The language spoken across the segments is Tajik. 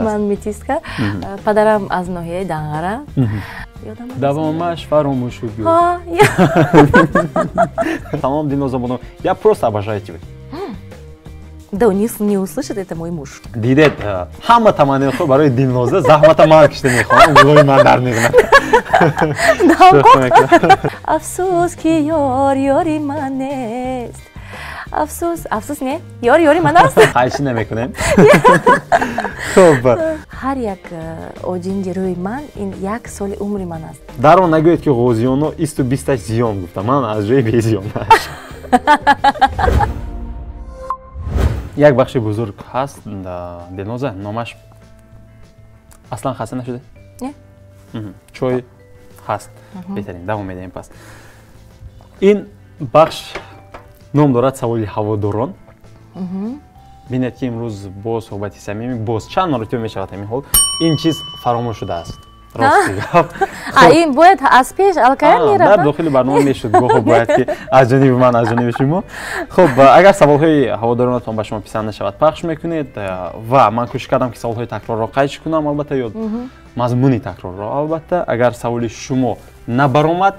Ман метиска. Падарам аз ноҳияи Данғара. Давомаш фаромӯш шуд. Тамом, Дилноза Боно, я просто обожаю тебя. Да, он не услышит, это мой муж. Дидет, ҳама таманниҳо барои Дилноза заҳмата ман кишида мехоҳам, гулои ман дар мегӯяд. Афсус ки ёр ёри ман нест. Афсус не? Ёр ёри ман аст. Қайчи намекунем. Хуб. Ҳар як оҷинҷи рӯи ман ин 1 соли умри ман аст. Дар он нагӯед ки ғозиёно 20 зиён гуфта. Ман аз ҷои безиёнаш. Як бахши бузург ҳаст, Дилноза, номаш аслан хаста нашуде? Не. Чой ҳаст. Беҳтарин, давом медиҳем пас. Ин бахш ном дорад саволи ҳаводорон. Бинед ки имрӯз боз суҳбати самимӣ, боз чанд маротиба мешавад ҳамин ҳол. Ин чиз фаромӯш шудааст. Рости гап. Ин бояд аз пеш алкаям мерафт. Дар дохили барнома мешуд, гоҳо бояд ки аз ҷониби ман, аз ҷониби шумо. Хуб, агар саволҳои ҳаводоронатон ба шумо писанд нашавад, пахш мекунед ва ман кӯшиш кардам ки саволҳои такрорро қайчи кунам, албатта ё мазмуни такрорро. Албатта, агар саволи шумо набаромад,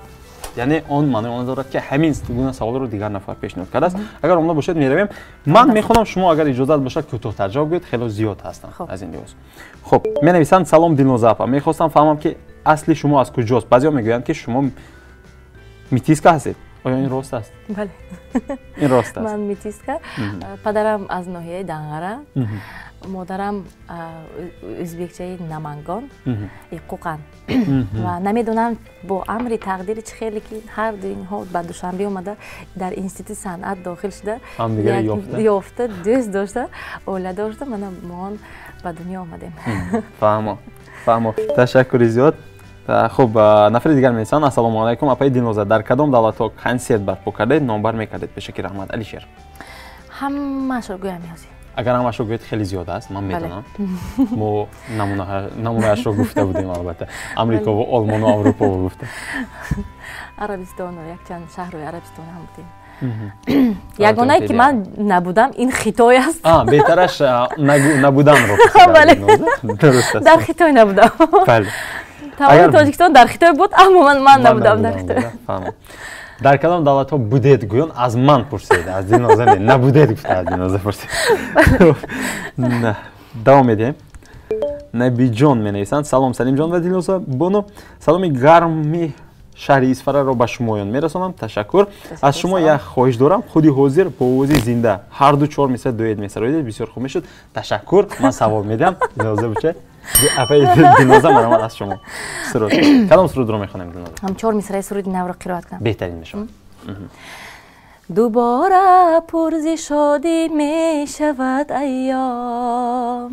яъне он маънои он дорад ки ҳамин гуна саволро дигар нафар пешниҳод кардааст. Агар омода бошед меравем. Ман мехонам шумо агар иҷозат бошад кӯтоҳтар ҷавоб диҳед, хело зиёд ҳастанд аз ин лиҳоз. Хуб, менависанд: салом Дилноза апа, мехостам фаҳмам ки асли шумо аз куҷост? Баъзеҳо мегӯянд ки шумо метиска ҳастед. Оё ин рост аст? Бале. Ин рост аст. Ман метиска. Падарам аз ноҳияи Данғара. Модарам ӯзбекчаи Намангон, иқуқан. Ва намедонам бо амри тақдири чӣ хеле ки ҳар ду инҳо ба Душанбе омада дар институти санъат дохил шуда, ёфта, дӯст дошта, оила дошта, мана моон ба дунё омадем. Фаҳмо. Ташаккури зиёд. Хуб, нафари дигар менависанд: ассалому алайкум, апаи Дилноза, дар кадом давлатҳо консерт барпо кардед, номбар мекардед? Пешакир Аҳмад Алишер. Ҳамаашро гӯям ёзи. Агар ҳамаашро гӯед хеле зиёд аст, ман медонам. Мо намунаашро гуфта будем, албатта. Амрикову, Олмону, Аврупову гуфта. Арабистону, якчанд шаҳрои Арабистон ҳам будем. Ягонае ки ман набудам, ин Хитой аст. Беҳтараш набуданро. Бале. Дар Хитой набудам. Бале. Тамоми Тоҷикистон дар Хитой буд, аммо ман набудам дар Хитой. Дар кадом давлатҳо будед гӯён? Аз ман пурсед, аз Дилноза не. Набудед гуфта, аз Дилноза пурсед. Давом медиҳем. Набиҷон менависанд: салом Салимjon ва Дилноза Боно, саломи гарми шаҳри Исфараро ба шумоён мерасонам. Ташаккур. Аз шумо як хоҳиш дорам, худи ҳозир бо овози зинда ҳар ду 4 мисра дуэт месароидед, бисёр хуб мешуд. Ташаккур. Ман савол медиҳам. Дилноза буче. Апаи Дилноза маромад аз шумо. Суруд. Кадом сурудро мехонем, Дилноза? Ҳам 4 мисраи суруди навро қироат кунам. Беҳтарин мешавад. дубора пурзи шодӣ мешавад айём,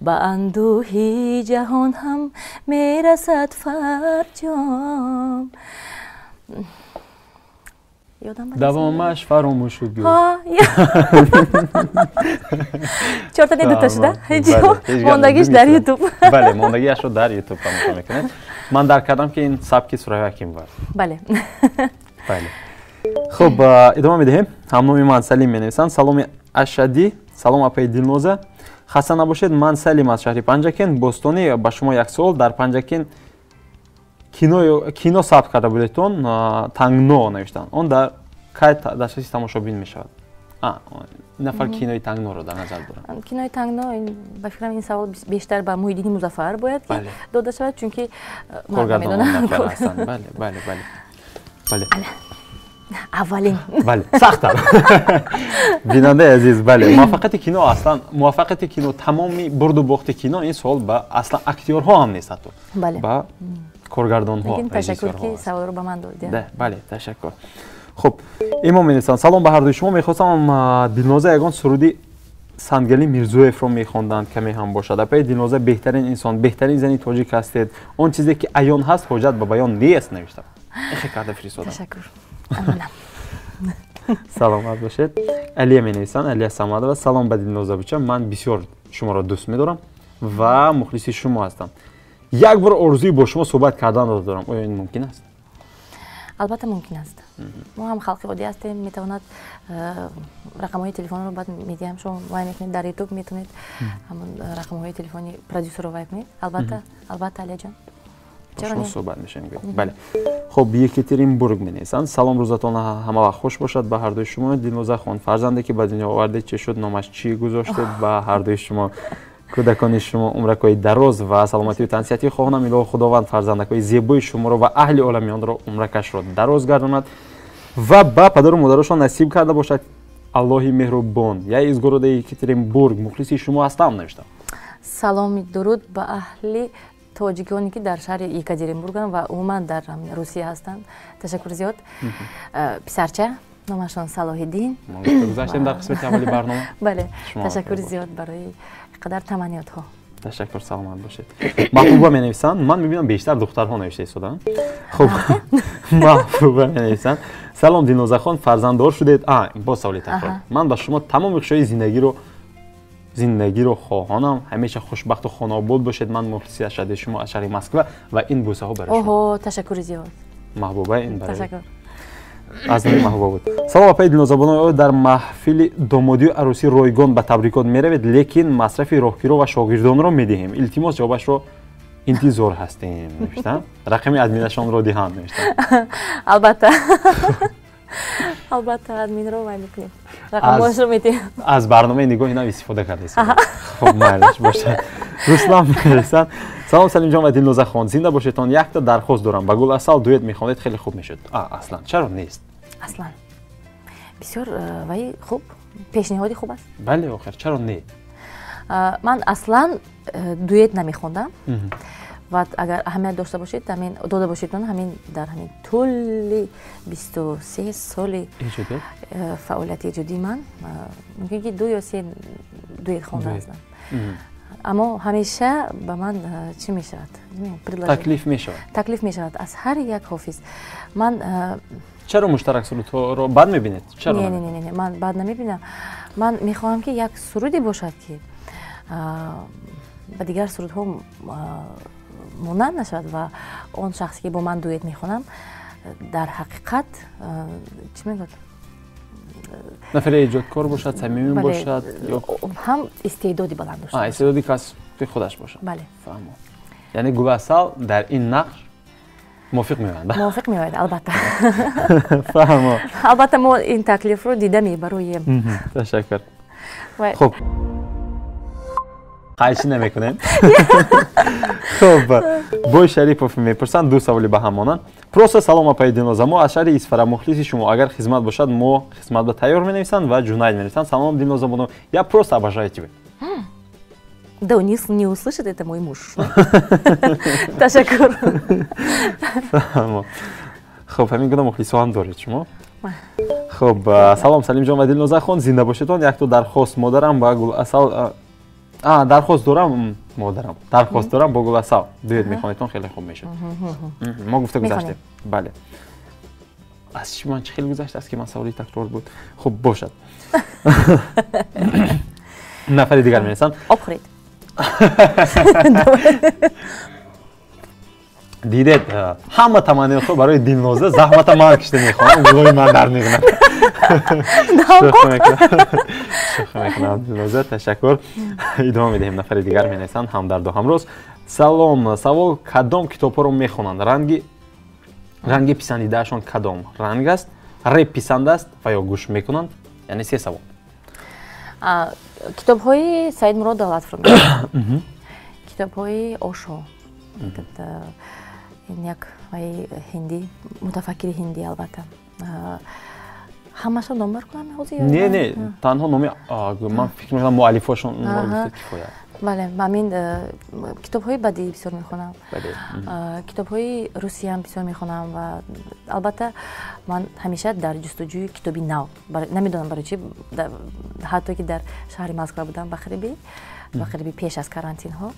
ба андӯҳи ҷаҳон ҳам мерасад фарҷом. давомаш фаромӯш шуд. чорта не дута шуда? Мондагиш дар ютуб. Бале, мондагиашро дар ютуб тамошо мекунед. Ман дарк кардам ки ин сабки Сурайя Кими бар. Бале. Бале. Хуб, идома медиҳем. Ҳамноми ман Салим менависанд: саломи ашадӣ, салом апаи Дилноза. Хаста набошед, ман Салим аз шаҳри Панҷакен, Бостонӣ. Ба шумо як суол. Дар Панҷакен кино сабт карда будетон, Тангно навиштанд. Он дар кай дастрасии тамошобин мешавад? Нафар кинои Тангноро дар назар дорам. Кинои Тангно, ба фикрам ин савол бештар ба Муҳиддини Музаффар бояд ки дода шавад, чунки ман намедонам. Бале. аввалин. Бале, сахтар. Бинандаи азиз, бале. Муваффақияти кино аслан, муваффақияти кино, тамоми бурду бохти кино, ин суол ба аслан актёрҳо ҳам нест ҳатто. Бале. Ба коргардонҳо, ташаккур ки саволро ба ман додед. Бале, ташаккур. Хуб, имон менависанд: салом ба ҳардуи шумо. Мехостам Дилноза ягон суруди Сандгали Мирзоевро мехонданд, каме ҳам бошад. Апаи Дилноза беҳтарин инсон, беҳтарин зани тоҷик ҳастед. Он чизе ки аён ҳаст, ҳоҷат ба баён нест, навиштам. Эхе карда фиристодам. Ташаккур. Аминам. Саломат бошед. Алия менависанд, Алия Самадова: салом ба Дилноза буча. Ман бисёр шуморо дӯст медорам ва мухлиси шумо ҳастам. Як бор орзуи бо шумо суҳбат карданро дорам. Оё ин мумкин аст? Албатта мумкин аст. мо ҳам халқи оддӣ ҳастем. метавонад рақамҳои телефонро баъд медиҳам, шумо вай мекунед, дар ютуб метавонед ҳамон рақамҳои телефони продюсерро вай кунед. албатта алияҷон, чаро не? Суҳбат мешавем. Бале. Хоб, Екатеринбург менависанд. Салом, рӯзатон ҳама вақт хуш бошад ба ҳардуи шумо. Дилноза хон, фарзанде ки ба дунё овардед, чӣ шуд, номаш чӣ гузоштед? Ба ҳардуи шумо, кӯдакони шумо умракҳои дароз ва саломатию тансияти хоҳонам. Илоҳи худованд фарзандакҳои зебои шуморо ва аҳли оламиёнро умракашро дароз гардонад ва ба падару модарашон насиб карда бошад. Аллоҳи меҳрубон. Я из города Екатеринбург, мухлиси шумо ҳастам, навиштам. Саломи дуруд ба аҳли тоҷиконе ки дар шаҳри Екатеринбурганд ва умуман дар Русия ҳастанд. Ташаккур зиёд. Писарча, номашон Салоҳиддин. Мо гузаштем дар қисмати аввали барнома. Бале, ташаккури зиёд барои қадар таманиётҳо. Ташаккур, саломат бошед. Маҳбуба менависанд. Ман мебинам бештар духтарҳо навишта истоданд. Хуб, Маҳбуба менависанд. Салом Дилноза хон, фарзанддор шудед. Бо саволи такрор. Ман ба шумо тамоми хушои зиндагиро хоҳонам. Ҳамеша хушбахту хонобод бошед. Ман мухлиси ашади шумо аз шаҳри Москва ва ин бӯсаҳо барои шумо. Ташаккури зиёд. Маҳбуба, ин барои Ташаккур. аз нои Маҳбуба буд. Салом апаи Дилнозабонои оё дар маҳфили домодию арӯсӣ ройгон ба табрикот меравед, лекин масрафи роҳгиро ва шогирдонро медиҳем. Илтимос ҷавобашро интизор ҳастем. Навиштам. Рақами админашонро диҳанд, навиштам. Албатта. Албатта админро вай мекунем. Рақамҳоашро медиҳем. Аз барномаи Nigohi nav истифода кардест. Хуб, майлаш бошад. Руслан мерасанд. Салом Салимjon ва Дилноза хон, зинда бошедтон. Якта дархост дорам. Ба Гуласал дуэт мехонед, хеле хуб мешуд. Аслан, чаро нест? Аслан. Бисёр вай хуб, пешниҳоди хуб аст. Бале, охир, чаро не? Ман аслан дуэт намехондам. ва агар аҳамият дошта бошед, дода бошед, ҳамин дар ҳамин тӯли 23 соли фаъолияти эҷодии ман мумкин ки 2 ё 3 дуэт хонда ҳастам. аммо ҳамеша ба ман чӣ мешавад? Таклиф мешавад аз ҳар як ҳофиз. Ман чаро муштарак сурудҳоро бад мебинед? Не, ман бад намебинам. Ман мехоҳам ки як суруде бошад ки ба дигар сурудҳо монанд нашавад ва он шахсе ки бо ман дуэт мехонам дар ҳақиқат чӣ мегӯяд? нафари эҷодкор бошад, самимӣ бошад, ҳам истеъдоди баланд дошта бошад. Истеъдоди касби худаш бошад. Бале. Фаҳмо. Яъне Гуласал дар ин нақш мувофиқ меояд. Мувофиқ меояд, албатта. Фаҳмо. Албатта мо ин таклифро дида мебароем. Ташаккур. Хуб. Қайчӣ намекунем. Хуб. Бой Шарипов мепурсанд, ду саволи ба ҳам монанд. Просто салом апаи Дилноза, мо аз шаҳри Исфара мухлиси шумо. Агар хизмат бошад, мо хизмат ба тайёр менависанд ва Ҷунайд менависанд. Салом Дилноза боно. Я просто обожаю тебя. Да, не услышит это мой муж. Ташаккур. Хуб, ҳамин гуна мухлисо ҳам доред шумо? Хуб, салом Салимjon ва Дилноза хон, зинда бошедтон. Якто дархост модарам ба Гуласал дархост дорам модарам. Дархост дорам бо Гуласал. Дуэт мехонедтон хеле хуб мешуд. Мо гуфта гузаштем. Бале. Аз шумо чӣ хеле гузаштааст ки ман саволи такрор буд. Хуб, бошад. Нафари дигар менависанд. Об хӯред. дидед, ҳама таманиётҳо барои Дилноза заҳмата ман кишида мехонам, гулои ман дар мегӯям. шӯхӣ мекунам Дилноза, ташаккур. Идома медиҳем, нафари дигар менависанд, ҳамдарду ҳамроз. Салом, савол, кадом китобҳоро мехонанд? ранги писандидаашон кадом ранг аст? Реп писанд аст ва ё гӯш мекунанд? Яъне се савол. китобҳои Саидмурод Давлатфурӯ, китобҳои Ошо, як ҳиндӣ, мутафаккири ҳиндӣ албатта. ҳамаашро номбар кунам ҳозир? Не, танҳо номи ман фикр мекунам муаллифошон кифоят. бале, ман китобҳои бадӣ бисёр мехонам. Китобҳои русиям бисёр мехонам ва албатта ман ҳамеша дар ҷустуҷӯи китоби нав. Намедонам барои чӣ, ҳатто ки дар шаҳри Москва будам ба қариби пеш аз карантинҳо.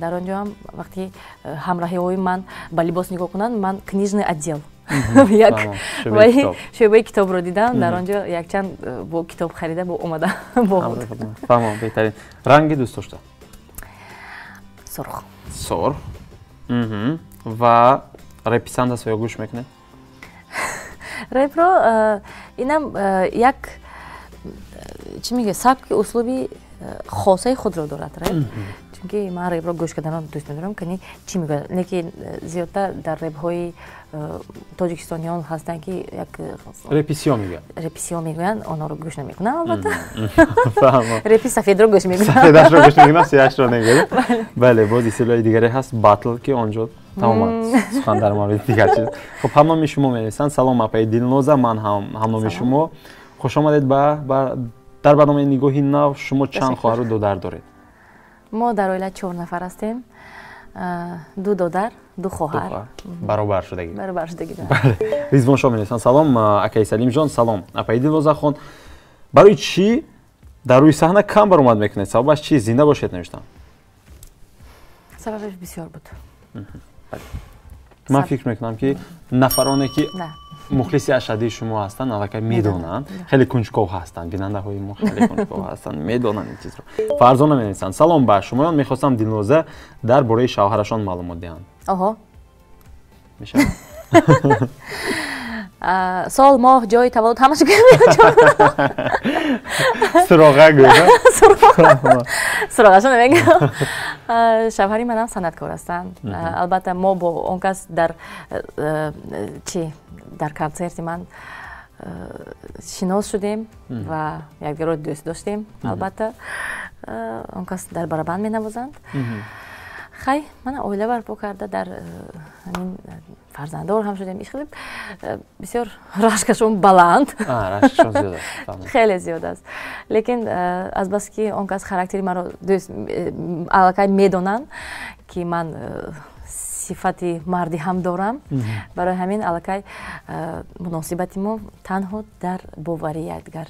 Дар он ҷо ҳам вақти ҳамроҳиҳои ман ба либос нигоҳ кунанд, ман книжный отдел як шӯъбаи китобро дидам, дар он ҷо якчанд бо китоб харида бо омада бо фаҳмам, беҳтарин. Ранги дӯст дошта? сурх. Сурх. Ва реп писанд аст ё гӯш мекунед? репро инам як чӣ мега сабки услуби хосаи худро дорад реп. Чунки ман репро гӯш карданро дӯст медорам, кани чӣ мегӯяд, лекин зиёдтар дар репҳои тоҷикистониён ҳастанд, ки як реписион мегӯянд, онҳоро гӯш намекунам. Албатта репи сафедро гӯш мекунам. Сафедашро гӯш мекунам, сияшро негӯям. Бале, боз исилои дигаре ҳаст, батл, ки онҷо тамоман сухан дар мавриди дигар чиз. Хуб, ҳамноми шумо менависанд. Салом, апаи Дилноза, ман ҳамноми шумо. Хуш омадед дар барномаи Нигоҳи нав. Шумо чанд хоҳару додар доред? мо дар оила 4 нафар ҳастем. 2 додар, 2 хоҳар. Баробар шудагӣ. Баробар шудагӣ. Ризвон шо менависанд. Салом, акаи Салимjon, салом, апаи Дилнозахон. Барои чӣ дар рӯи саҳна кам баромад мекунед? Сабабаш чӣ? Зинда бошед навиштам. Сабабаш бисёр буд. Ман фикр мекунам, ки нафароне ки мухлиси ашадии шумо ҳастанд, аллакай медонанд, хеле кунҷков ҳастанд, бинандаҳои мо хеле кунҷков ҳастанд, медонанд ин чизро. Фарзона менависанд. Салом ба шумоён, мехостам Дилноза дар бораи шавҳарашон маълумот диҳанд. Оҳо. Мешавад? Сол, моҳ, ҷои таваллуд ҳамааш суроға гӯя. Суроғашо намегӯям. Шавҳари манам санъаткор ҳастанд. Албатта мо бо он кас дар концерти ман шинос шудем ва якдигарро дӯст доштем. Албатта он кас дар барабанд менавозанд. хай ман оила барпо карда дар ҳамин фарзанддор ҳам шудем. Хеле бисёр рашкашон баланд. Рашкашон зиёд аст. Хеле зиёд аст. Лекин азбаски он кас характери маро дӯст аллакай медонанд, ки ман сифати марди ҳам дорам. Барои ҳамин аллакай муносибати мо танҳо дар бовари якдигар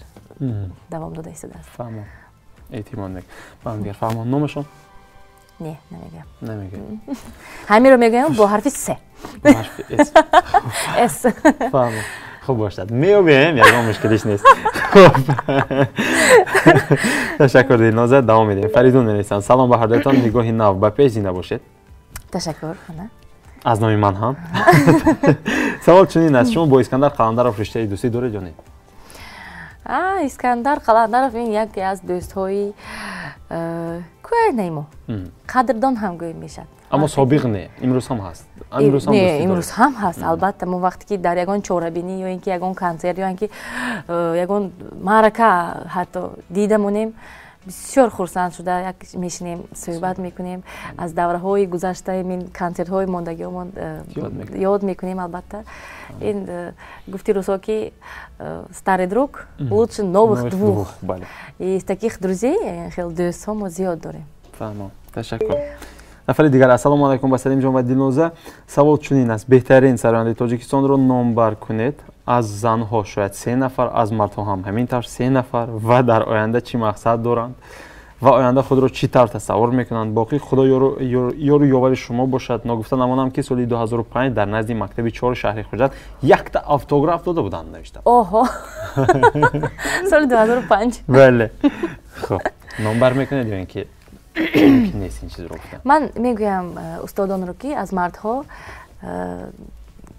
давом дода истодааст. Фаҳмон. Эътимод мекунам. Дигар фаҳмон номашон? Не, намегӯям. Намегӯям. Ҳамиро мегӯям бо ҳарфи с. Бо ҳарфи с. Фаҳмон. Хуб бошад. Меёбем, ягон мушкилиш нест. Хуб. Ташаккур Дилноза, давом медиҳем. Фаридун менависанд. Салом ба ҳардоятон, Нигоҳи нав ба пеш зинда бошед. Ташаккур, хона. Аз номи ман ҳам. Савол чунин аст, шумо бо Искандар Қаландаров риштаи дӯстӣ доред ё не? Искандар Қаландаров ин яке аз дӯстҳои кӯяй наимо. Қадрдон ҳам гӯй мешад. Аммо собиқ не, имрӯз ҳам ҳаст. Не, имрӯз ҳам ҳаст. Албатта мо вақте ки дар ягон чорабинӣ ё ин ки ягон концерт ё ин ки ягон маърака ҳатто дида монем, бисёр хурсанд шуда як мешинем, суҳбат мекунем, аз давраҳои гузаштаи мин концертҳои мондагиҳомон ёд мекунем. Албатта ин гуфти рӯзҳо ки старый друг лучше новых двух. И таких друзей хеле дӯстҳо мо зиёд дорем. Фаҳмон. Ташаккур. Нафари дигар. Ассалому алайкум ба Салимjon ва Дилноза. Савол чунин аст: беҳтарин сарояндаи Тоҷикистонро номбар кунед. Аз занҳо шояд 3 нафар, аз мардҳо ҳам ҳамин тавр 3 нафар ва дар оянда чӣ мақсад доранд ва оянда худро чӣ тавр тасаввур мекунанд. Боқӣ худо ёру ёвари шумо бошад. Ногуфта намонам ки соли 2005 дар назди мактаби 4 шаҳри Хуҷанд якта автограф дода буданд навишта. Оҳо. Соли 2005. Бале. Хуб, номбар мекунед ё ин ки мумкин нест ин чизро гуфтам. Ман мегӯям устодонро ки аз мардҳо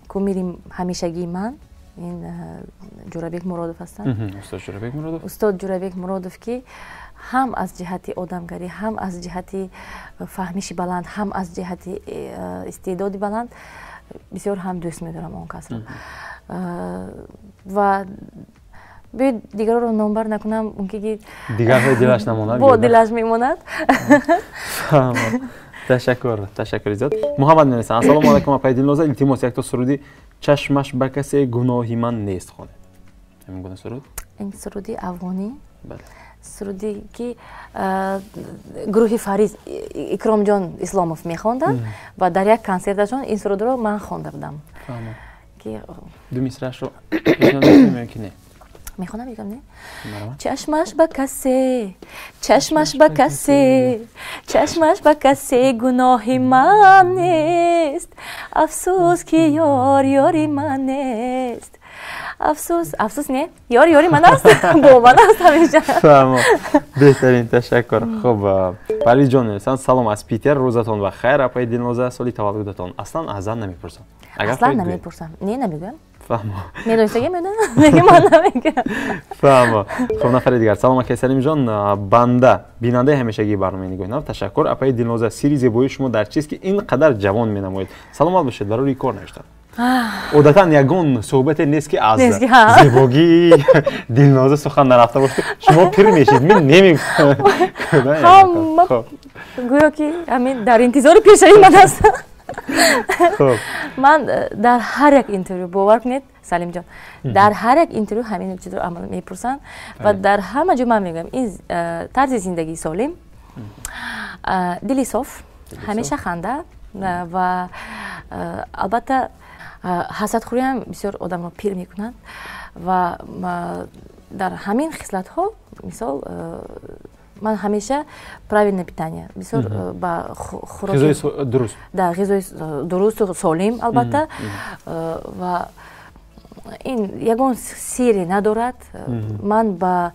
кумири ҳамешагии ман ин Ҷурабек Муродов ҳастанд. Устод Ҷурабек Муродов. Устод Ҷурабек Муродов ки ҳам аз ҷиҳати одамгарӣ, ҳам аз ҷиҳати фаҳмиши баланд, ҳам аз ҷиҳати истеъдоди баланд бисёр ҳам дӯст медорам он касро. Ва бояд дигарро номбар накунам, мумкин дигарҳои дилаш намонад. Бо дилаш мемонад. Ташаккур, ташаккури зиёд. Муҳаммад менависанд. Ассалому алайкум апаи Дилноза, илтимос якто суруди чашмаш ба касе гуноҳи ман нест хонед. Ҳамин гуна суруд? Ин суруди афғонӣ. Бале. Суруди ки гурӯҳи Фарид Икромҷон Исломов мехонданд ва дар як консерташон ин сурудро ман хонда будам. Ки ду мисрашро мехонам ки не? Мехонам ягам не? Чашмаш ба касе, чашмаш ба касе, чашмаш ба касе гуноҳи ман нест. Афсӯс ки ёр ёри ман нест. Афсӯс не? Ёр ёри ман аст. Бо ман аст ҳамеша. Фаҳмо. Беҳтарин, ташаккур. Хуб, Парвизҷон менависанд. Салом аз Питер, рӯзатон ва хайр апаи Дилноза, соли таваллудатон. Аслан аз зан намепурсам. Аслан намепурсам. Не намегӯям. فهمم. میدونسته میگه من نمیگم. فهمم. خب نفر دیگر. سلام علیکم سلیم جان. بنده بیننده همیشگی برنامه نیگوی نو تشکر. اپای دلنوزا سری زیبایی شما در چیست که اینقدر جوان مینمایید. سلامت باشید. برای کار نوشتم. عادتا یگان صحبت نیست که از زیبایی دلنوزا سخن نرفته باشه. شما پیر میشید. من نمیگم. گویا که همین در انتظار پیشایی من هستم. من در هر یک اینترویو باور کنید سلیم جان در هر یک اینترویو همین چیز رو عمل میپرسن و در همه جا من میگم این طرز زندگی سالم دلی صاف همیشه خنده و البته حسدخوری هم بسیار آدم رو پیر میکنند و در همین خصلت ها مثال من همیشه правильное питание بسیار با غذای درست да غذای درست و سالم البته و این یگان سیری ندارد من با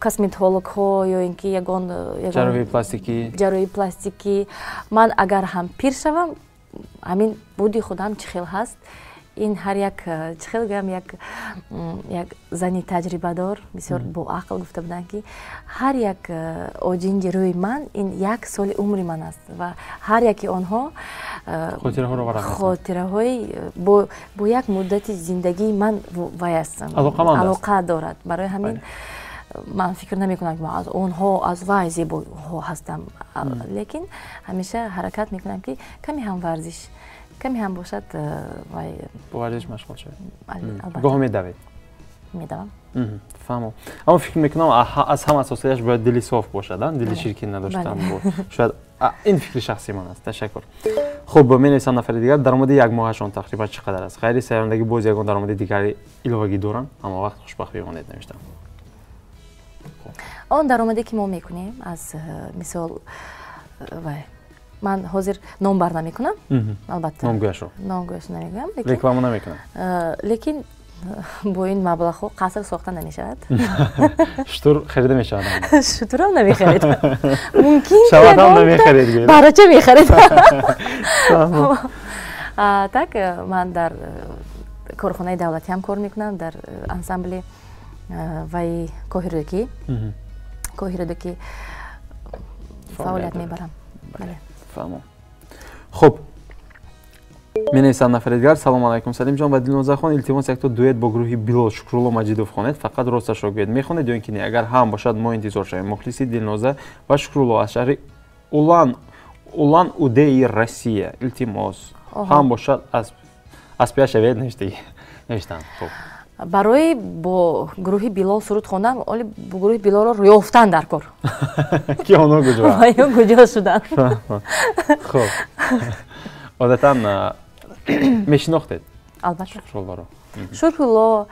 کسمتولوگ ها یا اینکه یگان جراحی پلاستیکی من اگر هم پیر شوم همین بودی خودم چخیل هست این هر یک چخیل گم یک زنی تجربه دار بسیار با عقل گفته بودن که هر یک اوجینج روی من این یک سال عمر من است و هر یکی آنها خاطره های با یک مدت زندگی من وای هستم علاقه دارد برای همین من فکر نمی کنم که از آنها از وای زیبا هستم لیکن همیشه حرکت می کنم که کمی هم ورزش کمی هم باشد وای با ورزش مشغول شد گاه میدوید میدوم فهمم اما فکر میکنم از هم اساسیش باید دلی صاف باشد دلی شیرین نداشتن شاید این فکر شخصی من است تشکر خب می‌نویسم نفر دیگر درآمد یک ماهشان تقریبا چقدر است غیر سرمایه‌گذاری باز یگان درآمد دیگری علاوه‌ای دارن اما وقت خوشبخت بمانید نوشتم آن درآمدی که ما میکنیم از مثال وای من حاضر نام بر نمیکنم البته نامگویش نمیگم رکلام نمیکنم لیکن با این مبلغ ها قصر ساخته نمیشود شطور خریده میشود شطور هم نمیخرید ممکن شود هم نمیخرید برای چه میخرید так من در کارخانه دولتی هم کار میکنم در انسامبل وای کوهردکی فعالیت میبرم بله فهمم خب می‌نویسم نفر دیگر سلام علیکم سلیم جان و دلنوزا خان التماس یک تا دویت با گروهی بیلال شکرالله مجیدوف خوانید فقط راستش را گوید میخونید یا اینکه نه اگر هم باشد ما انتظار شویم مخلصی دلنوزا و شکرالله از شهر اولان اوده روسیه التماس هم باشد از پیش شوید نوشتم خب برای با گروه بیلال سرود خوندم ولی با گروه بیلال رو یافتن در کار که اونا کجا شدن خب عادتا میشناختید البته شکرالله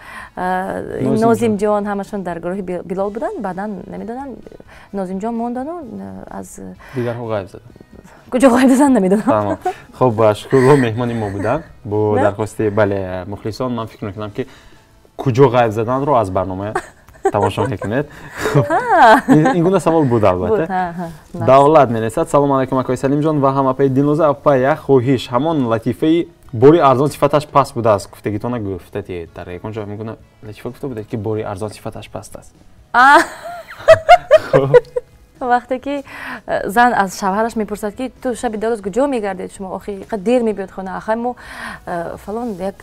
نازیم جان همشون در گروه بیلال بودن بعدا نمیدونم نازیم جان موندن و از دیگرها غایب زدن کجا غایب زدن نمیدونم خب شکرالله مهمان ما بودن با درخواست بله مخلصان من فکر میکنم که کجا غایب زدن رو از برنامه тамошо мекунед. این گونه سوال بود البته. دولت می‌نویسد سلام علیکم آقای سلیمجان و هم اپای دلنوزا اپای خواهش همان لطیفه بوری ارزان صفتش پست بوده است گفتگیتون نگفتید در یک اونجا میگونه لطیفه گفته بوده که بوری ارزان صفتش پست است. وقتی که زن از شوهرش میپرسد که تو شب درست کجا میگردید شما آخه قد دیر میبیاد خونه آخه ما فلان یک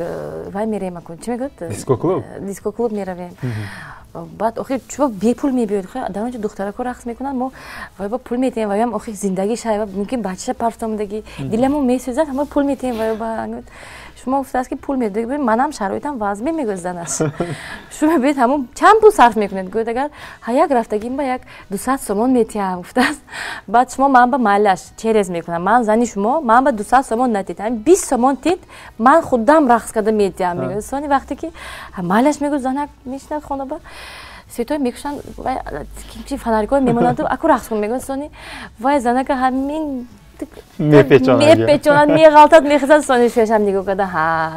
وای میریم کن چی میگوید دیسکو کلوب میرویم بعد آخه چرا بی پول میبیاد خب در اونجا دخترها کار رقص میکنن ما وای با پول میتیم وای هم آخه زندگی شای ممکن بچه پرستامدگی دلمون میسوزد همه پول میتیم وای با شما گفته است که پول میدید ببین منم شرایطم وضعی میگذرن است شما ببینید همون چند پول صرف میکنید گفت اگر یک رفتگیم با یک 200 سومون میتیم گفته است بعد شما من با مالش چرز میکنم من زنی شما من با 200 سومون ندیدم 20 سومون دید من خودم رقص کردم میتیم میگه سونی وقتی که مالش میگه زنک میشنه خونه با سیتوی میکشن و چی فناریکو میمونن تو اکو رقص کن میگه سونی وای زنک همین میپیچونن میغلطد میخزد سونیش پیشم نگاه کرده ها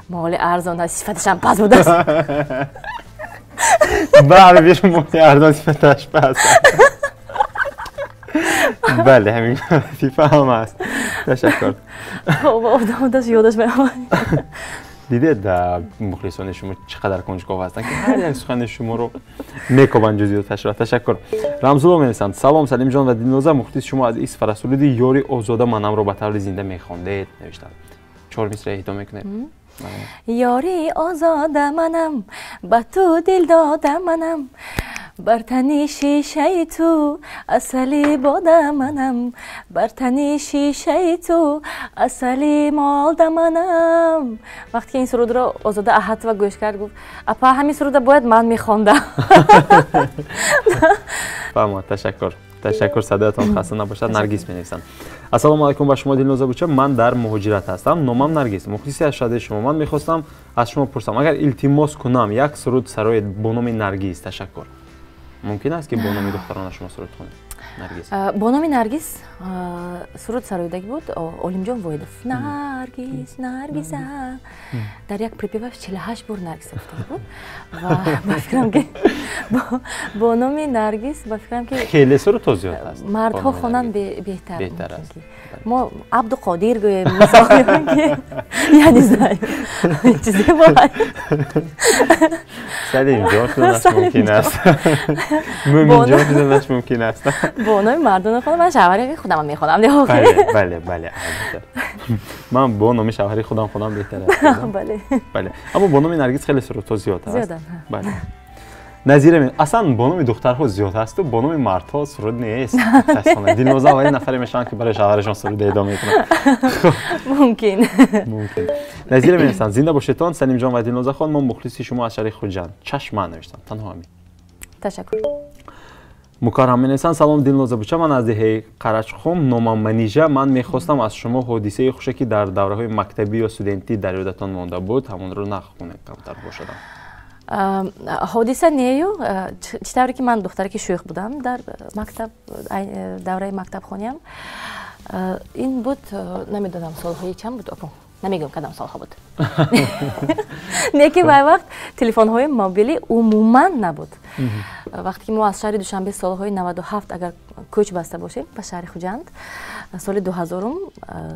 مال ارزان هست صفتش هم پس بوده است بله بیش مال ارزان صفتش پس بله همین فیفا هم هست تشکر افتادش یادش میاد دیدید مخلصان شما چقدر کنجکاو هستن که هر یک سخن شما رو میکوبن جزئیاتش را. تشکر. رمزالله می‌نویسند سلام سلیم جان و دینوزا، مخلص شما از ایست فرسولید یاری آزاده منم رو به طور زنده میخواندید نوشتند. 4 مصرع اهدا میکنید. یاری آزاده منم به تو دل داده منم، بر تن شیشه تو اصلی باده منم، بر تن شیشه تو اصلی مالده منم. وقتی که این سرود رو آزاده احد و گوش کرد گفت اپا همین سرود باید من میخواندم. فهمت. تشکر. تشکر. صدایتان خسته نباشد. نرگس می‌نویسند السلام علیکم با شما دلنوزا بچه، من در مهاجرت هستم، نامم نرگس، مخلصی از شده شما. من میخواستم از شما پرسم اگر التماس کنم یک سرود سرای با نام نرگس. تشکر. ممکن است که با نام دختران شما سرود کنید؟ نرگس. با نام نرگس سرود سرایدگی بود سلیمجان وایدов. نرگس نرگس در یک پریپیوش 48 بار نرگس گفته بود و با فکرم که با نام نرگس با فکرم که خیلی سرود توضیحات هست. مردها خوانن بهتر است. ما عبدالقادر گویم مثلا که یعنی زای چیزی باید سلیم جان شدنش ممکن است. مومن جان شدنش ممکن است. با نام مردان خودم من شوهری خودم میخونم دیگه. بله بله. من با نام شوهری خودم خودم بهتره. بله بله. اما با نام نرگس خیلی سرود توضیحات هست. زیادن. بله. نظیر من اصلا با نام دخترها زیاد هست و با نام مردها سرود نیست. متأسفانه دینوزا اولین نفری میشن که برای شوهرشون سرود اهدا میکنن. ممکن. نظیر من هستن زنده باشیدتان سلیم جان و دینوزا خان، ما مخلصی شما از شریک خودجان چشم نوشتم تنها همین. تشکر. مکرم می‌نویسند سلام دلنوزا بچه، من از دهه قرچخم نامم منیژه. من میخواستم از شما حادثه خوشی که در دوره‌های مکتبی یا استودنتی در یادتان مانده بود همون رو نقل کنید کمتر باشدم. حادثه نیو چطوری که من دختری که شوخ بودم در مکتب دوره مکتب خونیم این بود نمیدونم سالهای چند بود اپا نمیگم کدام سالها بود. نه که وای وقت تلفن های موبیلی عموما نبود. وقتی که ما از شهر دوشنبه سالهای 97 اگر کوچ بسته باشیم به شهر خوجند سال 2000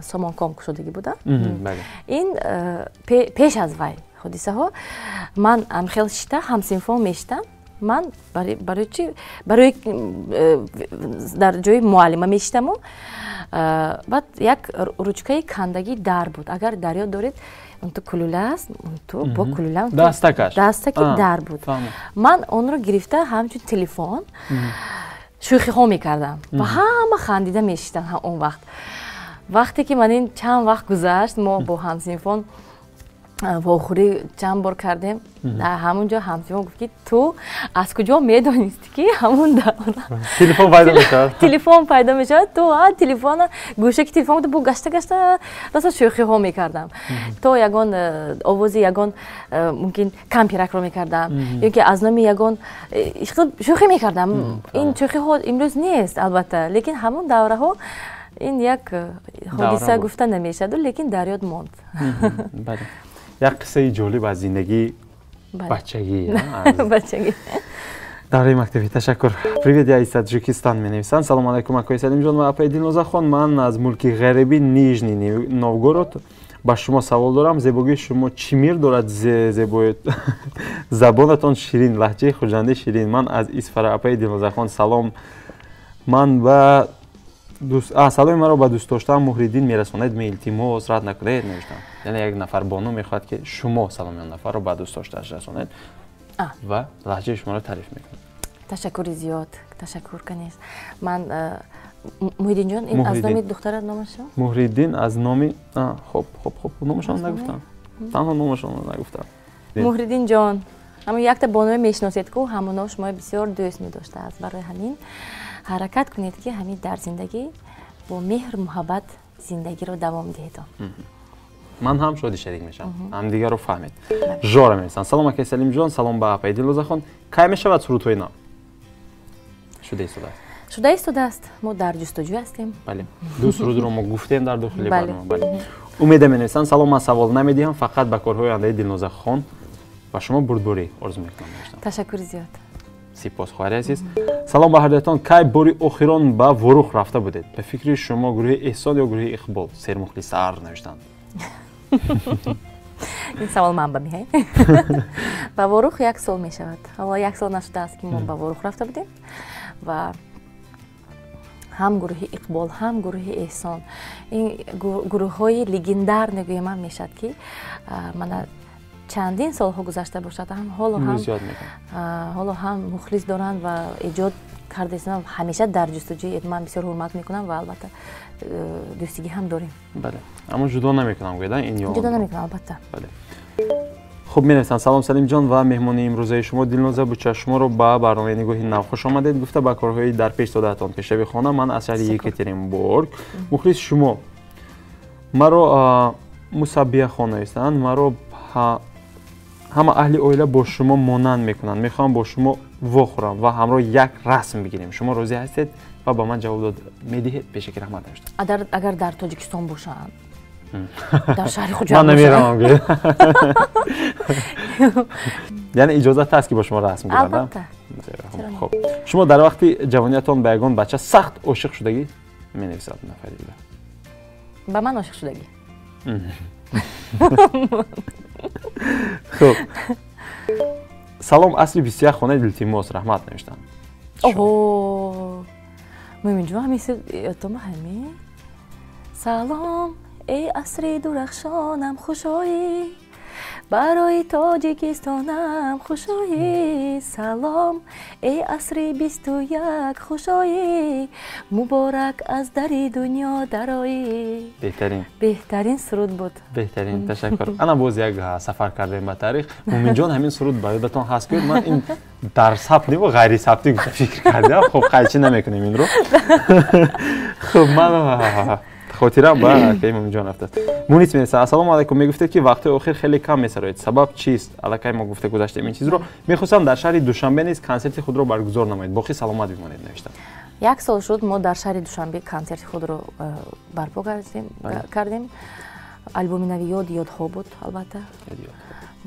سامانکام شدگی بوده. این پیش از وای حادثه ها من خیلی شتا همسینفون میشتم. من برای در جای معلمه میشتم و بعد یک روچکه کندگی در بود. اگر دریا دارید اون تو کلوله است، اون تو با کلوله دستک در بود. من اون رو گرفته همچون تلفن شوخی ها میکردم و همه خندیده میشتن. اون وقتی که من این چند وقت گذشت ما با همسینفون واخوری چند بار کردیم در همونجا همسینفون گفت که تو از کجا میدونستی که همون تلفن پیدا میشد. تلفن پیدا میشد. تو تلفن گوشه که تلفن تو بو گشته راست شوخی ها میکردم. تو یگان آوازی یگان ممکن کامپیرک رو میکردم یا که از نام یگان شوخی میکردم. این شوخی ها امروز نیست البته، لیکن همون دوره ها این یک حادثه گفته نمیشد لیکن در یاد ماند. بله. یک قصه جالب از زندگی بچگی. دوره مکتبی. تشکر. پریوید یا از تاجیکستان می‌نویسند سلام علیکم آقای سلیم جان و آقای دینوزا خان، من از ملک غربی نیژنی نوگورод با شما سوال دارم. زیبایی شما چی میر دارد؟ زیبایی زبانتان شیرین، لهجه خوجنده شیرین. من از اسفر آقای دینوزا خان سلام. من و سلام مرا با دوست داشتم محریدین میرساند. می التماس رد نکنید نوشتم. یعنی یک نفر بانو میخواد که شما سلام اون نفر رو با دوست داشته‌اش رسانید و لهجه شما رو تعریف میکنید. تشکر زیاد. تشکر کنید. من محریدین جان این از نام دختر نامش؟ محریدین از نام خب نامشون نگفتم. تنها نامشون نگفتم. محریدین جان اما یک تا بانو میشناسید که همونا شما بسیار دوست می‌داشته است. برای همین حرکت کنید که همین در زندگی با مهر محبت زندگی رو دوام دهید. من هم شادی شریک میشم. هم دیگه رو فهمید. جوره میسن. سلام آقای سلیم جان، سلام با آقای دلنوزا خان. کی میشود سرودهای نو؟ شده است. ما در جستجو هستیم. بله. دو سرود رو ما گفتیم در داخل برنامه. بله. امید می‌نویسند سلام، من سوال نمیدیم، فقط به کارهای آینده دلنوزا خان و شما بردباری آرزو میکنم. تشکر زیاد. سپاسگزارم عزیز. سلام به هر دوتان. کی باری آخران به وروخ رفته بودید؟ به فکر شما گروه احسان یا گروه اقبال؟ سر مخلص سر نوشتند. این سوال من بمیه. با وروخ یک سال می شود. حالا یک سال نشده است که ما با وروخ رفته بودیم و هم گروه اقبال هم گروه احسان این گروه های لگندار نگویم هم میشد که من چندین سال ها گذشته باشد هم حالا هم مخلص دارند و ایجاد کرده هستند همیشه در جستجوی من بسیار حرمت میکنم و البته دوستگی هم داریم. بله اما جدا نمیکنم گویدن این جدا نمیکنم البته. بله. خب می‌نویسند سلام سلیم جان و مهمان امروزه شما دلنوزا بود. شما رو با برنامه نگاهی نو خوش آمدید. گفته با کارهای در پیش دادهتان پیشروی خانه من از شهر یکاترینبورگ مخلص شما مرا مصابیه خانه هستند مرا همه اهل عائله با شما مانند میکنند میخوام با شما واخورم و همراه یک رسم بگیریم شما راضی هستید و با من جواب داد میدهید به شکل رحمت داشتم. اگر در تاجیکستان باشند در شهر خود جواب من نمیرم. یعنی اجازه هست که با شما رسم بگیرم؟ البته. خب شما در وقتی جوانیتان به یگان بچه سخت عاشق شدگی می‌نویسید نفر دیگه. با من عاشق شدگی. خب سلام اصلی 21 خانه دلتیموس رحمت نوشتن. اوه مومین جون همیشه یادم همین سلام ای اصری درخشانم خوشایی برای تاجیکستانم خوشایی سلام ای اصری 21 خوشایی مبارک از دری دنیا درایی. بهترین سرود بود. بهترین تشکر. انا باز یک سفر کردیم به تاریخ مومین جان همین سرود برایتان هست که من این در ثبت و غیر ثبتی فکر کردم. خب خیلی نمیکنیم این رو. خب من خاطرم با که مومین جان رفته. مونیت می‌نویسه السلام علیکم میگفته که وقت آخر خیلی کم می‌سرایید سبب چیست؟ الکی ما گفته گذاشتیم این چیز رو می‌خواستم در شهر دوشنبه نیز کنسرت خود رو برگزار نمایید باقی سلامت بمانید نوشتم. یک سال شد ما در شهر دوشنبه کنسرت خود رو برپا کردیم. البوم نوی یادها بود البته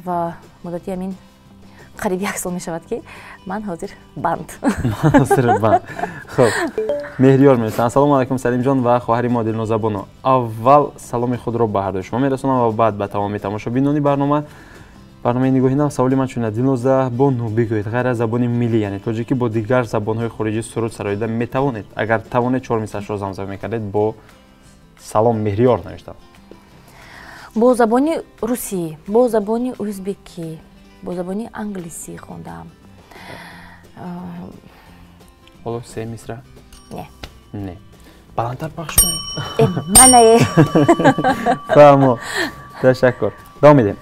و مدتی همین قریب یک سال می شود که من حاضر بند. خب مهریار میرسن السلام علیکم سلیم جان و خواهر ما دلنوزا بانو اول سلام خود را به هر دو شما میرسونم و بعد به تمامی تماشا بینانی برنامه نگاهی نو. سوالی من چونه دلنوزا بانو بگویید غیر از زبان ملی یعنی تاجیکی با دیگر زبان‌های خارجی سرود سراییده میتوانید اگر توانید 4 میسش را زمزمه میکردید با سلام مهریار نوشتم. با زبان روسی با زبان ازبکی با زبانی انگلیسی خوندم. حالا 3 میسره؟ نه. بلندتر پخش کنید. من نه. فهمو. تشکر. دام میدیم.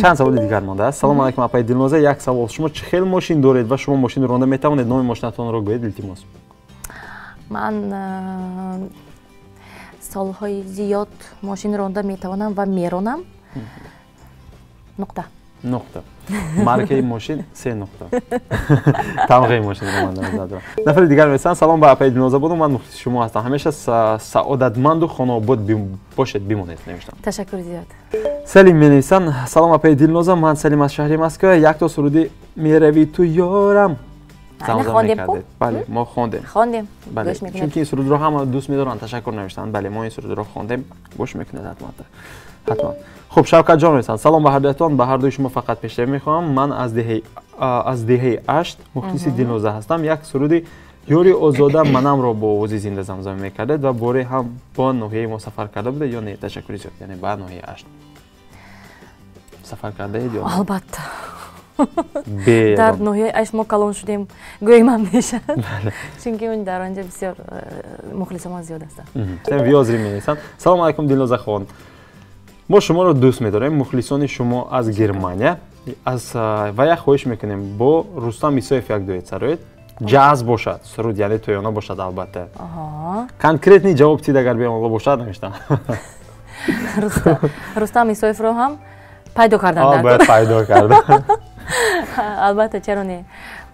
چند سوال دیگر مانده است. سلام علیکم اپای دلنوزا یک سوال شما چه خیلی ماشین دارید و شما ماشین راننده میتوانید نام ماشینتان را بگویید التماس. من سالهای زیاد ماشین راننده میتوانم و میرانم. نقطه. مارکه ماشین 3 نقطه. تمغه ماشین رو من دادم. نفر دیگر میرسن سلام با اپای دلنوزا بودم من مخلص شما هستم همیشه سعادتمند و خانواد باشید بمونید نوشتم. تشکر زیاد. سلیم می‌نویسن سلام اپای دلنوزا من سلیم از شهر مسکو یک تا سرودی میروی تو یارم. خواندیم. بله ما خواندیم. بله چون که این سرود رو هم دوست می‌دارن تشکر نوشتن. بله ما این سرود رو خواندیم گوش میکنید حتما. خب شوکت جان میرسن سلام به هر دوتان به هر دوی شما فقط پیشتر میخوام من از دهه 8 مخلص دلنوزا هستم یک سرودی یوری آزاده منم را با وزی زنده زمزمه میکردید و باره هم با ناحیه ما سفر کرده بوده یا نه تشکری زیاد یعنی با ناحیه 8 سفر کرده اید یا البته در ناحیه 8 ما کلان شدیم گویم هم میشه چون که اون در آنجا بسیار مخلص ما زیاد هستن. ویازری می‌نویسن سلام علیکم دلنوزا خان ما شما رو دوست می‌داریم مخلصان شما از گرمانیا و یک خواهش میکنیم با رستم ایسایف یک دویت سرایید جاز باشد سرود یعنی تویانا باشد البته. کنکریت نی جواب تید اگر بیام باشد نمیشتم. رستم ایسایف رو هم پیدا کردن. باید پیدا کردن. البته چرا نه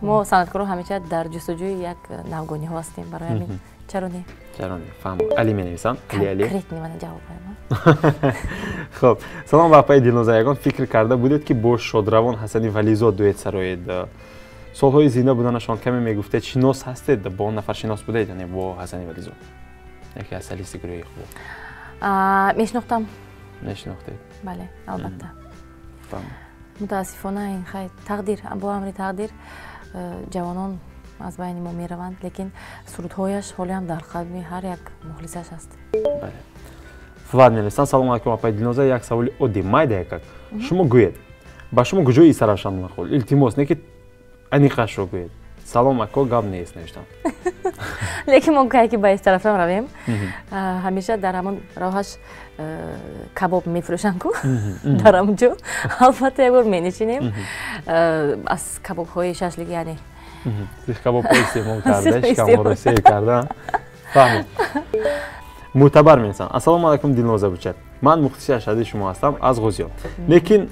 ما صنعتکارا همیشه در جستجوی یک نوگانی ها هستیم برای همین چرا نه فهم علی می‌نویسن علی کنکریت نی من جواب بدم. خب سلام با پای دلنوزا یگان فکر کرده بودید که با شادروان حسنی ولیزاد دویت سرایید سالهای زنده بودنشان کمی میگفته شناس هستید با اون نفر شناس بودید یعنی با حسنی ولیزاد یکی از لیست گروهی خوب میشناختم. میشناختید؟ بله البته. мутаассифона ин хай тақдир бо амри тақдир ҷавонон аз байни мо мераванд, лекин сурудҳояш ҳолиам дар қалби ҳар як мухлисаш аст. Влад мелисан, салом алейкум, апай Дилноза, як саволи оддӣ майда якак. Шумо гӯед. Ба шумо куҷои саравшан мехол? Илтимос, не ки аниқашро гӯед. Салом ако, гап нест навиштам. Лекин мо кай ки ба ис тарафам равем, ҳамеша дар ҳамон роҳаш кабоб мефурӯшанд ку дар ҳамонҷо. Албатта як бор менишинем аз кабобҳои шашлик, яъне кабобҳои истеъмол карда, шикамҳоро сеҳ карда. Фаҳмид. Мӯътабар месан. Ассалому алайкум Дилноза буча. Ман мухлиси ашадии шумо ҳастам аз Ғозиён. Лекин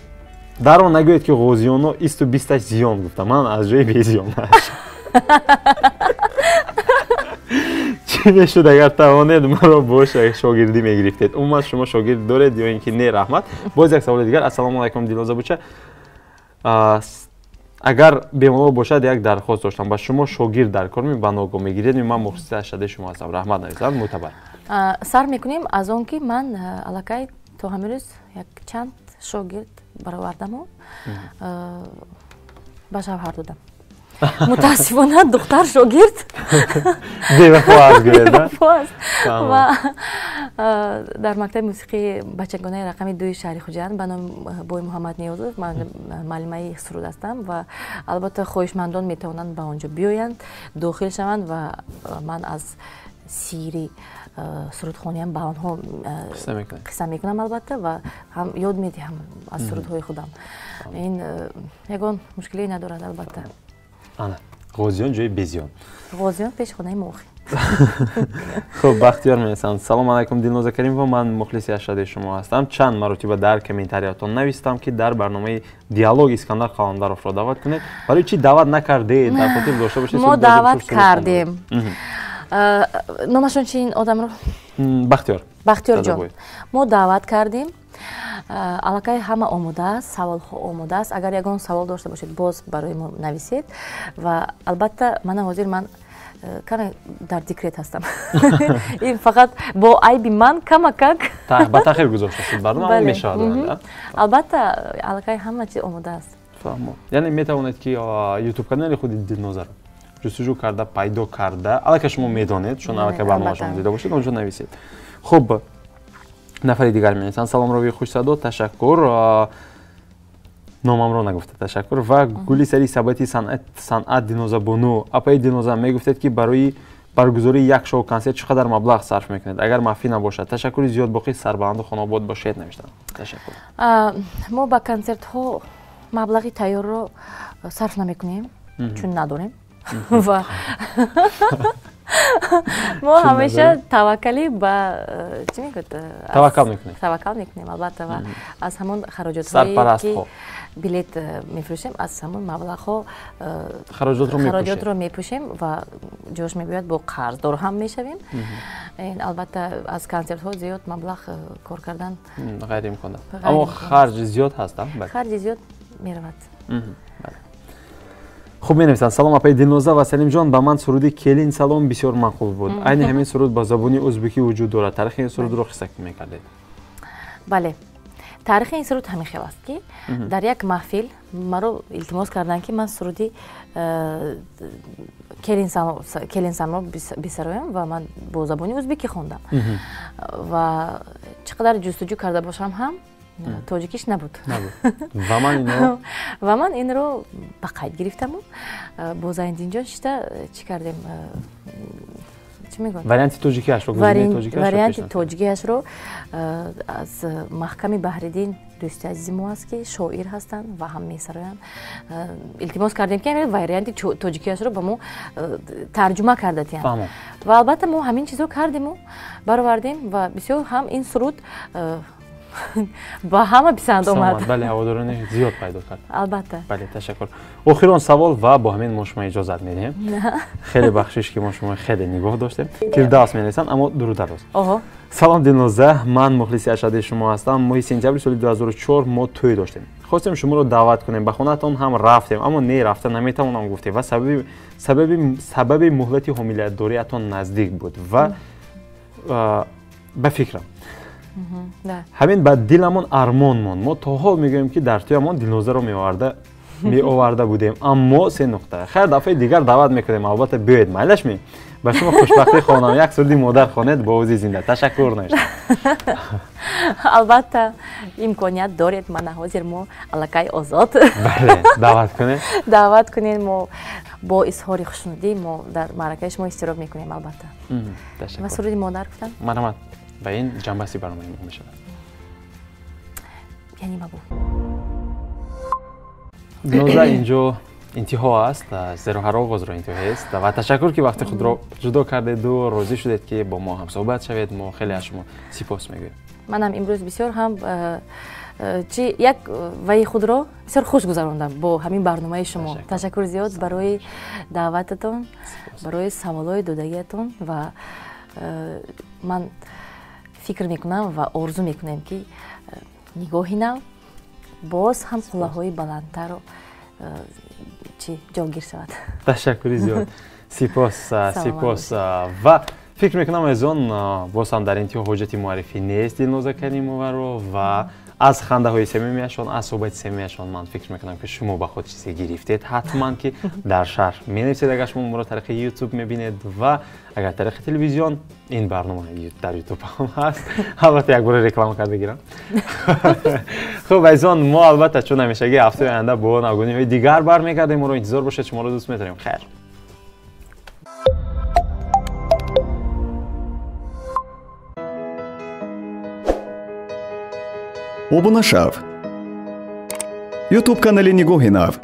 даро нагӯед ки ғозиёно 20 зиён гуфтам. Ман аз ҷои безиён. Чӣ мешуд агар тавонед маро бо шогирдӣ мегирифтед? Умуман шумо шогирд доред ё ин ки не? Раҳмат. Боз як саволи дигар. Ассалому алайкум Дилноза буча. Агар бемалол бошад, як дархост доштам. Ба шумо шогирд дар кор баного мегиред? Ман мухлиси ашадии шумо ҳастам. Раҳмат нависанд. Мӯътабар. Сар мекунем аз он ки ман аллакай то ҳамирӯз як чанд шогирд баровардаму ба шавҳар додам. Мутаассифона духтар шогирд бевафо аст гӯед. Ва дар мактаби мусиқии бачагонаи рақами 2 шаҳри хуҷанд ба номи бой Муҳаммад Ниёзов ман маълимаи суруд ҳастам ва албатта хоҳишмандон метавонанд ба он ҷо биёянд, дохил шаванд ва ман аз сири сурудхониам ба онҳо қисса мекунам албатта ва ҳам ёд медиҳам аз сурудҳои худам. Ин ягон мушкилие надорад албатта. Ана Ғозиён ҷои безиён. Ғозиён пешхонаи моғи. Хуб, Бахтиёр меҳсанд. Салом алайкум Дилноза Каримова, ман мухлиси ашадии шумо ҳастам. Чанд маротиба дар комментариятон навистам ки дар барномаи диалог Искандар Қаландаровро даъват кунед. Барои чӣ даъват накардед? Дар хотир дошта бошед. Мо даъват кардем. Номашон чи ин одамро? Бахтиёрҷон. Мо даъват кардем. Аллакай ҳама омода аст, саволҳо омода аст. Агар ягон савол дошта бошед, боз барои мо нависед. Ва албатта ман ҳозир ман каме дар декрет ҳастам. Ин фақат бо айби ман камакак ба таъхир гузошта шуд барнома мешавад. Албатта аллакай ҳама чиз омода аст. Фаҳмо. Яъне метавонед ки YouTube канали худи Дилнозаро ҷустуҷӯ карда, пайдо карда, аллакай шумо медонед, чун аллакай барномашон дида бошед, онҷо нависед. Хуб, нафари дигар менависанд. Саломрови хушсадо, ташаккур. Номамро нагуфта, ташаккур. Ва гули сари сабати санъат Дилноза Бону. Апаи Дилноза мегуфтед ки барои баргузории як шоу консерт чӣ қадар маблағ сарф мекунед? Агар маъфӣ набошад, ташаккури зиёд боқӣ сарбаланду хонобод бошед навиштам. Ташаккур. Мо ба консертҳо маблағи тайёрро сарф намекунем, чун надорем. Ва мо ҳамеша таваккали ба чӣ мегӯяд? Таваккал мекунем албатта ва аз ҳамон хароҷотҳое ки билет мефурӯшем, аз ҳамон маблағҳо хароҷотро мепӯшем ва ҷош мебиёяд бо қарздор ҳам мешавем. Албатта аз консертҳо зиёд маблағ кор кардан ғайриимкон аст. Аммо харҷи зиёд ҳаст? Харҷи зиёд меравад. Хуб, менависанд. Салом апай Дилноза ва Салимjon, ба ман суруди келин салом бисёр маъқул буд. Айни ҳамин суруд ба забони ӯзбекӣ вуҷуд дорад. Таърихи ин сурудро қисса мекардед? Бале. Таърихи ин суруд ҳамин хел аст ки дар як маҳфил маро илтимос карданд ки ман суруди келин саломро бисароям ва ман бо забони ӯзбекӣ хондам. Ва чӣ қадар ҷустуҷӯ карда бошам ҳам тоҷикиш набуд. Ва ман инро ба қайд гирифтаму бо Заидинҷон шита чӣ кардем? Чӣ мегӯяд? Варианти тоҷикиашро варианти тоҷикиашро аз маҳками Баҳриддин дӯсти азизи мо аст ки шоир ҳастанд ва ҳам месароянд. Илтимос кардем ки варианти тоҷикиашро ба мо тарҷума карда тиҳанд. Ва албатта мо ҳамин чизро кардему, баровардем ва бисёр ҳам ин суруд ба ҳама писанд омад. Бале, ҳаводорони зиёд пайдо кард. Албатта. Бале, ташаккур. Охирон савол ва бо ҳамин мо шумо иҷозат медиҳем. Хеле бахшиш ки мо шумо хеле нигоҳ доштем. Фирдавс менависанд, аммо дурудароз. Салом Дилноза, ман мухлиси ашадии шумо ҳастам. Моҳи сентябри соли 2004 мо тӯй доштем. Хостем шуморо даъват кунем. Ба хонатон ҳам рафтем, аммо не рафта наметавонам гуфтем ва сабаби муҳлати ҳомилиятдориятон наздик буд ва ба фикрам ҳамин ба диламон армон мон. Мо то ҳол мегӯем ки дар туямон дилнозаро меоварда будем, аммо се нуқта. Хайр дафъаи дигар даъват мекунем, албатта биёед майлашми. Ба шумо хушбахти хонам, як сурди модар хонед бо овози зинда. Ташаккур нешта. Албатта имконият доред, ман ҳозир мо аллакай озод. Бале, даъват кунед. Даъват кунед, мо бо изҳори хушнудӣ мо дар маъракаи шумо иштирок мекунем албатта. Ташаккур. Ва суруди модар гуфтам? Марҳамат. Ба ин ҷанбаси барномаи мо мешавад. Яъни мабу. Дилноза инҷо интиҳо аст, зеро ҳар оғозро интиҳоест ва ташаккур ки вақти худро ҷудо кардеду розӣ шудед ки бо мо ҳамсоҳбат шавед. Мо хеле аз шумо сипос мегӯем. Манам имрӯз бисёр ҳам як ваи худро бисёр хуш гузарондам бо ҳамин барномаи шумо. Ташаккур зиёд барои даъвататон, барои саволҳои додагиатон ва ман фикр мекунам ва орзу мекунам ки нигоҳи нав боз ҳам қуллаҳои баландтаро ҷойгир шавад. Ташаккури зиёд. Сипос, сипос. Ва фикр мекунам азон боз ҳам дар интиҳо ҳоҷати муаррифӣ нест Дилноза Каримоваро ва аз хандаҳои самимияшон, аз суҳбати самимияшон ман фикр мекунам ки шумо ба худ чизе гирифтед. ҳатман ки дар шаҳр менависед, агар шумо моро тариқи YouTube мебинед ва агар тариқи телевизион ин барнома дар YouTube ҳам ҳаст. Албатта як бора реклама карда гирам. Хуб айзон, мо албатта чун ҳамешагӣ ҳафтаи оянда бо навгониҳои дигар бармегардем. Моро интизор бошед, шуморо дӯст медорем. Хайр. обуна шав. YouTube канали Nigohi nav.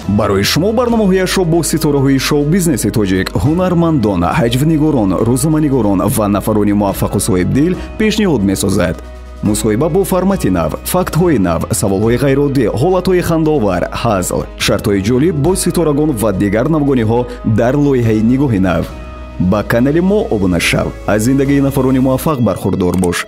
барои шумо барномаҳояшро бо ситораҳои шоу-бизнеси тоҷик, ҳунармандон, ҳаҷвнигорон, рӯзаманигорон ва нафарони муваффақу соҳибдил пешниҳод месозад. мусоҳиба бо формати нав, фактҳои нав, саволҳои ғайриоддӣ, ҳолатҳои хандаовар, ҳазл, шартҳои ҷолиб бо ситорагон ва дигар навгониҳо дар лоиҳаи Nigohi nav. ба канали мо обуна шав. аз зиндагии нафарони муваффақ бархурдор бош.